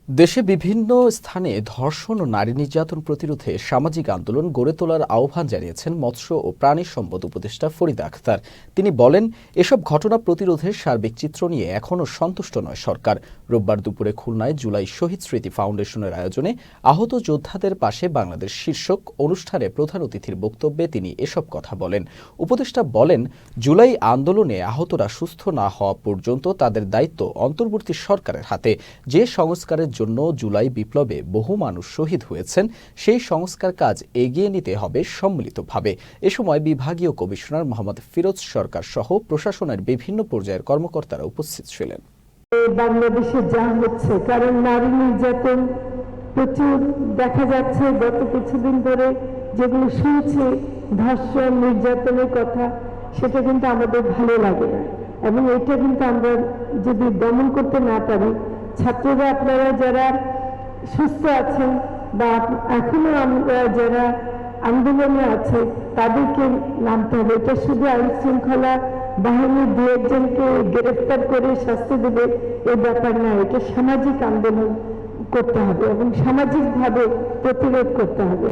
দেশে বিভিন্ন স্থানে ধর্ষণ ও নারী নির্যাতন প্রতিরোধে সামাজিক আন্দোলন গড়ে তোলার আহ্বান জানিয়েছেন মৎস্য ও প্রাণী সম্পদ উপদেষ্টা ফরিদা আখতার। তিনি বলেন, এসব ঘটনা প্রতিরোধের সার্বিক চিত্র নিয়ে এখনও সন্তুষ্ট নয় সরকার। রোববার দুপুরে খুলনায় জুলাই শহীদ স্মৃতি ফাউন্ডেশনের আয়োজনে আহত যোদ্ধাদের পাশে বাংলাদেশ শীর্ষক অনুষ্ঠানে প্রধান অতিথির বক্তব্যে তিনি এসব কথা বলেন। উপদেষ্টা বলেন, জুলাই আন্দোলনে আহতরা সুস্থ না হওয়া পর্যন্ত তাদের দায়িত্ব অন্তর্বর্তী সরকারের হাতে। যে সংস্কারের জন্য জুলাই বিপ্লবে বহু মানুষ শহীদ হয়েছেন, সেই সংস্কার কাজ এগিয়ে নিতে হবে সম্মিলিতভাবে। এ সময় বিভাগীয় কমিশনার মোহাম্মদ ফিরোজ সরকার সহ প্রশাসনের বিভিন্ন পর্যায়ের কর্মকর্তারা উপস্থিত ছিলেন। বাংলাদেশে যা হচ্ছে, কারণ নারী নির্যাতন প্রচুর দেখা যাচ্ছে। গত কিছুদিন ধরে যেগুলো শুনছি ধর্ষণ নির্যাতনের কথা, সেটা কিন্তু আমাদের ভালো লাগে না, এবং এটা কিন্তু আমরা যদি দমন করতে না পারি, ছাত্ররা আপনারা যারা সুস্থ আছেন বা এখনো আমরা যারা আন্দোলনে আছে তাদেরকে নামতে হবে। এটা শুধু আইন শৃঙ্খলা বাহিনী দু একজনকে গ্রেফতার করে শাস্তি দেবে এই ব্যাপার না, এটা সামাজিক আন্দোলন করতে হবে এবং সামাজিকভাবে প্রতিরোধ করতে হবে।